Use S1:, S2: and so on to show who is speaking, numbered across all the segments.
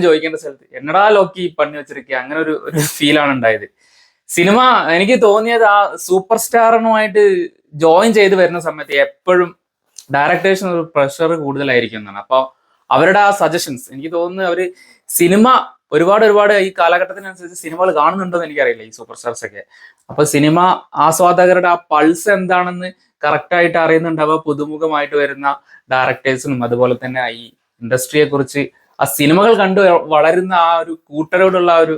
S1: ചോദിക്കേണ്ട സ്ഥലത്ത് എന്നടാ ലോക്കി പണി വെച്ചിരിക്കുക, അങ്ങനെ ഒരു ഫീലാണ് ഉണ്ടായത്. സിനിമ എനിക്ക് തോന്നിയത് ആ സൂപ്പർ സ്റ്റാറിനുമായിട്ട് ജോയിൻ ചെയ്ത് വരുന്ന സമയത്ത് എപ്പോഴും ഡയറക്ടേഴ്സിന് ഒരു പ്രഷർ കൂടുതലായിരിക്കും എന്നാണ്. അപ്പോൾ അവരുടെ ആ സജഷൻസ് എനിക്ക് തോന്നുന്നു അവര് സിനിമ ഒരുപാട് ഈ കാലഘട്ടത്തിനനുസരിച്ച് സിനിമകൾ കാണുന്നുണ്ടോന്ന് എനിക്കറിയില്ല, ഈ സൂപ്പർ സ്റ്റാർസ് ഒക്കെ. അപ്പൊ സിനിമ ആസ്വാദകരുടെ ആ പൾസ് എന്താണെന്ന് കറക്റ്റായിട്ട് അറിയുന്നുണ്ടാവുക പുതുമുഖമായിട്ട് വരുന്ന ഡയറക്ടേഴ്സിനും അതുപോലെ തന്നെ ഈ ഇൻഡസ്ട്രിയെ കുറിച്ച് ആ സിനിമകൾ കണ്ടു വളരുന്ന ആ ഒരു കൂട്ടരോടുള്ള ആ ഒരു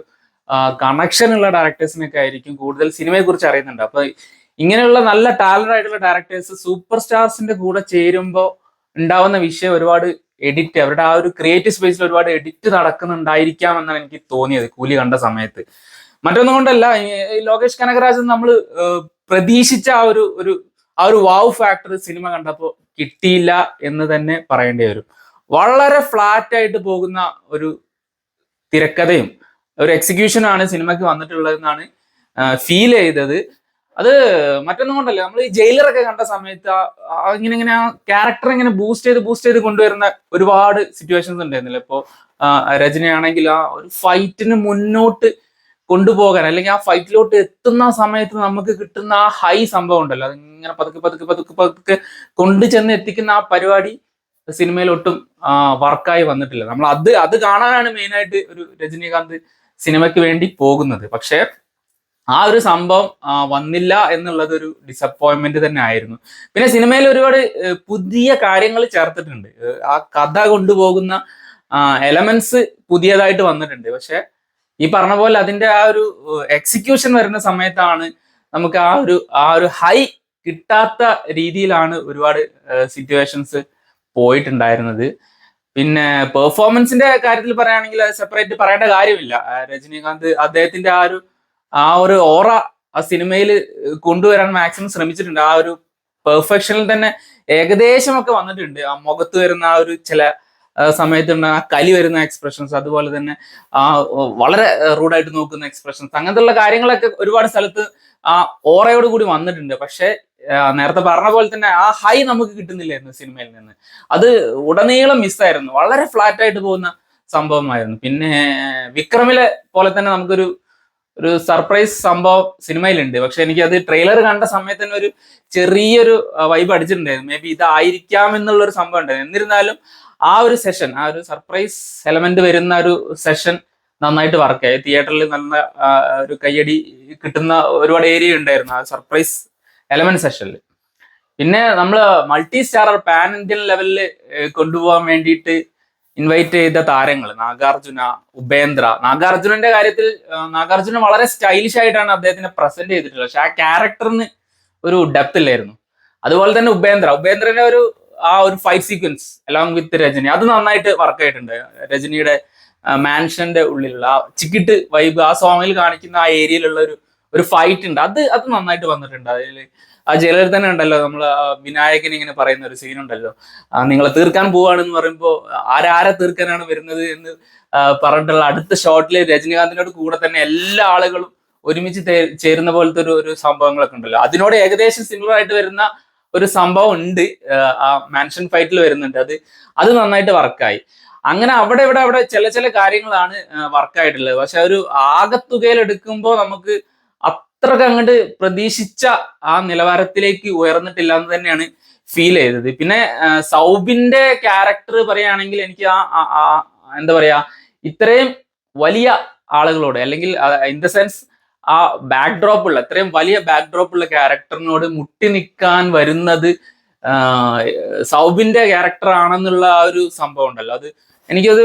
S1: കണക്ഷൻ ഉള്ള ഡയറക്ടേഴ്സിനൊക്കെ ആയിരിക്കും കൂടുതൽ സിനിമയെ കുറിച്ച് അറിയുന്നുണ്ട്. അപ്പൊ ഇങ്ങനെയുള്ള നല്ല ടാലന്റ് ആയിട്ടുള്ള ഡയറക്ടേഴ്സ് സൂപ്പർ സ്റ്റാർസിന്റെ കൂടെ ചേരുമ്പോൾ ഉണ്ടാവുന്ന വിഷയം ഒരുപാട് എഡിറ്റ്, അവരുടെ ആ ഒരു ക്രിയേറ്റീവ് സ്പേസിൽ ഒരുപാട് എഡിറ്റ് നടക്കുന്നുണ്ടായിരിക്കാം എന്നാണ് എനിക്ക് തോന്നിയത് കൂലി കണ്ട സമയത്ത്. മറ്റൊന്നും കൊണ്ടല്ല, ലോകേഷ് കനകരാജൻ നമ്മൾ പ്രതീക്ഷിച്ച ആ ഒരു വാവ് ഫാക്ടർ സിനിമ കണ്ടപ്പോൾ കിട്ടിയില്ല എന്ന് തന്നെ പറയേണ്ടി വരും. വളരെ ഫ്ലാറ്റ് ആയിട്ട് പോകുന്ന ഒരു തിരക്കഥയും ഒരു എക്സിക്യൂഷനാണ് സിനിമയ്ക്ക് വന്നിട്ടുള്ളതെന്നാണ് ഫീൽ ചെയ്തത്. അത് മറ്റൊന്നും കൊണ്ടല്ല, നമ്മൾ ഈ ജയിലറൊക്കെ കണ്ട സമയത്ത് ഇങ്ങനെ ആ ക്യാരക്ടർ ഇങ്ങനെ ബൂസ്റ്റ് ചെയ്ത് കൊണ്ടുവരുന്ന ഒരുപാട് സിറ്റുവേഷൻസ് ഉണ്ടായിരുന്നില്ല. ഇപ്പോൾ രചനയാണെങ്കിൽ ആ ഒരു ഫൈറ്റിന് മുന്നോട്ട് കൊണ്ടുപോകാൻ അല്ലെങ്കിൽ ആ ഫൈറ്റിലോട്ട് എത്തുന്ന സമയത്ത് നമുക്ക് കിട്ടുന്ന ആ ഹൈ സംഭവം ഉണ്ടല്ലോ, അതിങ്ങനെ പതുക്കെ കൊണ്ടു ചെന്ന് എത്തിക്കുന്ന ആ പരിപാടി സിനിമയിൽ ഒട്ടും വർക്കായി വന്നിട്ടില്ല. നമ്മൾ അത് കാണാനാണ് മെയിനായിട്ട് ഒരു രജനീകാന്ത് സിനിമയ്ക്ക് വേണ്ടി പോകുന്നത്. പക്ഷെ ആ ഒരു സംഭവം വന്നില്ല എന്നുള്ളത് ഒരു ഡിസപ്പോയിന്റ്മെന്റ് തന്നെ ആയിരുന്നു. പിന്നെ സിനിമയിൽ ഒരുപാട് പുതിയ കാര്യങ്ങൾ ചേർത്തിട്ടുണ്ട്, ആ കഥ കൊണ്ടുപോകുന്ന എലമെന്റ്സ് പുതിയതായിട്ട് വന്നിട്ടുണ്ട്. പക്ഷെ ഈ പറഞ്ഞ പോലെ അതിന്റെ ആ ഒരു എക്സിക്യൂഷൻ വരുന്ന സമയത്താണ് നമുക്ക് ആ ഒരു ഹൈ കിട്ടാത്ത രീതിയിലാണ് ഒരുപാട് സിറ്റുവേഷൻസ് പോയിട്ടുണ്ടായിരുന്നത്. പിന്നെ പെർഫോമൻസിന്റെ കാര്യത്തിൽ പറയുകയാണെങ്കിൽ അത് സെപ്പറേറ്റ് പറയേണ്ട കാര്യമില്ല. രജനീകാന്ത് അദ്ദേഹത്തിന്റെ ആ ഒരു ഓറ ആ സിനിമയിൽ കൊണ്ടുവരാൻ മാക്സിമം ശ്രമിച്ചിട്ടുണ്ട്. ആ ഒരു പെർഫെക്ഷനിൽ തന്നെ ഏകദേശമൊക്കെ വന്നിട്ടുണ്ട്. ആ മുഖത്ത് വരുന്ന ആ ഒരു ചില സമയത്തുണ്ട് ആ കലി വരുന്ന എക്സ്പ്രഷൻസ്, അതുപോലെ തന്നെ ആ വളരെ റൂഡായിട്ട് നോക്കുന്ന എക്സ്പ്രഷൻസ്, അങ്ങനത്തെ കാര്യങ്ങളൊക്കെ ഒരുപാട് സ്ഥലത്ത് ആ ഓറയോട് കൂടി വന്നിട്ടുണ്ട്. പക്ഷെ നേരത്തെ പറഞ്ഞ പോലെ തന്നെ ആ ഹൈ നമുക്ക് കിട്ടുന്നില്ലായിരുന്നു സിനിമയിൽ നിന്ന്. അത് ഉടനീളം മിസ്സായിരുന്നു, വളരെ ഫ്ലാറ്റ് ആയിട്ട് പോകുന്ന സംഭവമായിരുന്നു. പിന്നെ വിക്രമിലെ പോലെ തന്നെ നമുക്കൊരു സർപ്രൈസ് സംഭവം സിനിമയിലുണ്ട്. പക്ഷെ എനിക്ക് അത് ട്രെയിലർ കണ്ട സമയത്ത് തന്നെ ഒരു ചെറിയൊരു വൈബ് അടിച്ചിട്ടുണ്ടായിരുന്നു. മേ ബി ഇതായിരിക്കാം എന്നുള്ളൊരു സംഭവം ഉണ്ടായിരുന്നു. എന്നിരുന്നാലും ആ ഒരു സെഷൻ, ആ ഒരു സർപ്രൈസ് എലമെന്റ് വരുന്ന ഒരു സെഷൻ നന്നായിട്ട് വർക്കായി. തിയേറ്ററിൽ നല്ല ഒരു കയ്യടി കിട്ടുന്ന ഒരുപാട് ഏരിയ ഉണ്ടായിരുന്നു ആ സർപ്രൈസ് എലമെന്റ് സെഷനിൽ. പിന്നെ നമ്മൾ മൾട്ടി സ്റ്റാറർ പാൻ ഇന്ത്യൻ ലെവലിൽ കൊണ്ടുപോകാൻ വേണ്ടിയിട്ട് ഇൻവൈറ്റ് ചെയ്ത താരങ്ങൾ നാഗാർജുന, ഉപേന്ദ്ര. നാഗാർജുനന്റെ കാര്യത്തിൽ നാഗാർജുന വളരെ സ്റ്റൈലിഷ് ആയിട്ടാണ് അദ്ദേഹത്തിനെ പ്രസന്റ് ചെയ്തിട്ടുള്ളത്. പക്ഷെ ആ ക്യാരക്ടറിന് ഒരു ഡെപ്ത് ഇല്ലായിരുന്നു. അതുപോലെ തന്നെ ഉപേന്ദ്രന്റെ ആ ഒരു fight sequence along with Rajini അത് നന്നായിട്ട് വർക്ക് ആയിട്ടുണ്ട്. രജനിയുടെ മാൻഷന്റെ ഉള്ളിലുള്ള ആ ചിക്കിട്ട് വൈബ് ആ സോങ്ങിൽ കാണിക്കുന്ന ആ ഏരിയയിലുള്ള ഒരു ഫൈറ്റ് ഉണ്ട്, അത് നന്നായിട്ട് വന്നിട്ടുണ്ട്. അതിൽ ആ ജയിലർ തന്നെ ഉണ്ടല്ലോ, നമ്മൾ വിനായകൻ ഇങ്ങനെ പറയുന്ന ഒരു സീൻ ഉണ്ടല്ലോ, നിങ്ങളെ തീർക്കാൻ പോവാണെന്ന് പറയുമ്പോൾ ആരെ തീർക്കാനാണ് വരുന്നത് എന്ന് പറഞ്ഞിട്ടുള്ള അടുത്ത ഷോട്ടില് രജനീകാന്തിനോട് കൂടെ തന്നെ എല്ലാ ആളുകളും ഒരുമിച്ച് ചേരുന്ന പോലത്തെ ഒരു സംഭവങ്ങളൊക്കെ ഉണ്ടല്ലോ, അതിനോട് ഏകദേശം സിമിലർ ആയിട്ട് വരുന്ന ഒരു സംഭവം ഉണ്ട്. ആ മാൻഷൻ ഫൈറ്റിൽ വരുന്നുണ്ട്, അത് നന്നായിട്ട് വർക്കായി. അങ്ങനെ അവിടെ ചില കാര്യങ്ങളാണ് വർക്കായിട്ടുള്ളത്. പക്ഷെ ഒരു ആകത്തുകയിൽ എടുക്കുമ്പോൾ നമുക്ക് അത്രക്ക് അങ്ങോട്ട് പ്രതീക്ഷിച്ച ആ നിലവാരത്തിലേക്ക് ഉയർന്നിട്ടില്ല എന്ന് തന്നെയാണ് ഫീൽ ചെയ്തത്. പിന്നെ സൗബിന്റെ ക്യാരക്ടർ പറയുകയാണെങ്കിൽ എനിക്ക് എന്താ പറയാ, ഇത്രയും വലിയ ആളുകളോട് അല്ലെങ്കിൽ ഇൻ ദ സെൻസ് ആ ഇത്രയും വലിയ ബാക്ക്ഡ്രോപ്പ് ഉള്ള ക്യാരക്ടറിനോട് മുട്ടി നിൽക്കാൻ വരുന്നത് സൗബിന്റെ ക്യാരക്ടർ ആണെന്നുള്ള ആ ഒരു സംഭവം ഉണ്ടല്ലോ, അത് എനിക്കത്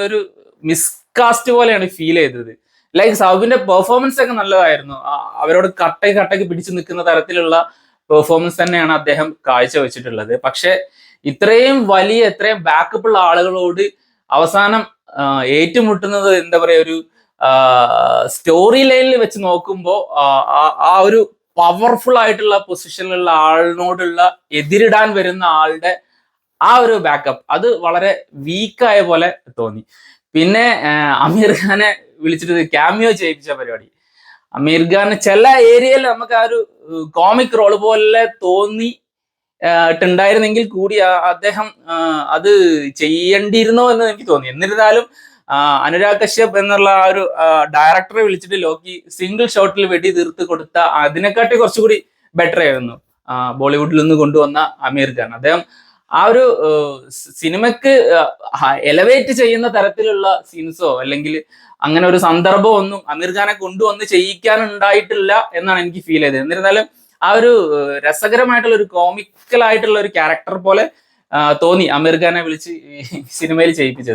S1: ഒരു മിസ്കാസ്റ്റ് പോലെയാണ് ഫീൽ ചെയ്തത്. ലൈക്ക് സൗബിന്റെ പെർഫോമൻസ് ഒക്കെ നല്ലതായിരുന്നു, അവരോട് കട്ടയ്ക്ക് പിടിച്ചു നിൽക്കുന്ന തരത്തിലുള്ള പെർഫോമൻസ് തന്നെയാണ് അദ്ദേഹം കാഴ്ചവെച്ചിട്ടുള്ളത്. പക്ഷെ ഇത്രയും ബാക്കപ്പ് ഉള്ള ആളുകളോട് അവസാനം ഏറ്റുമുട്ടുന്നത് എന്താ പറയാ, ഒരു സ്റ്റോറി ലൈനിൽ വെച്ച് നോക്കുമ്പോൾ ആ ഒരു പവർഫുൾ ആയിട്ടുള്ള പൊസിഷനിലുള്ള ആളിനോടുള്ള എതിരിടാൻ വരുന്ന ആളുടെ ആ ഒരു ബാക്കപ്പ് അത് വളരെ വീക്കായ പോലെ തോന്നി. പിന്നെ അമീർ ഖാനെ വിളിച്ചിട്ട് ക്യാമിയോ ചെയ്യിപ്പിച്ച പരിപാടി, അമീർ ഖാന് ചില ഏരിയയിൽ നമുക്ക് ആ ഒരു കോമിക് റോൾ പോലെ തോന്നി ട്ടുണ്ടായിരുന്നെങ്കിൽ കൂടി അദ്ദേഹം അത് ചെയ്യേണ്ടിയിരുന്നോ എന്ന് എനിക്ക് തോന്നി. എന്നിരുന്നാലും അനുരാഗ് കശ്യപ് എന്നുള്ള ആ ഒരു ഡയറക്ടറെ വിളിച്ചിട്ട് ലോക്കി സിംഗിൾ ഷോട്ടിൽ വെടി തീർത്ത് കൊടുത്ത അതിനെക്കാട്ടി കുറച്ചുകൂടി ബെറ്റർ ആയിരുന്നു ബോളിവുഡിൽ നിന്ന് കൊണ്ടുവന്ന അമീർ ഖാൻ. അദ്ദേഹം ആ ഒരു സിനിമക്ക് എലവേറ്റ് ചെയ്യുന്ന തരത്തിലുള്ള സീൻസോ അല്ലെങ്കിൽ അങ്ങനെ ഒരു സന്ദർഭമോ ഒന്നും അമീർ ഖാനെ കൊണ്ടുവന്ന് ചെയ്യിക്കാൻ ഉണ്ടായിട്ടില്ല എന്നാണ് എനിക്ക് ഫീൽ ചെയ്തത്. എന്നിരുന്നാലും ആ ഒരു രസകരമായിട്ടുള്ള ഒരു കോമിക്കൽ ആയിട്ടുള്ള ഒരു ക്യാരക്ടർ പോലെ തോന്നി അമീർ ഖാനെ വിളിച്ച് സിനിമയിൽ ചെയ്യിപ്പിച്ചത്.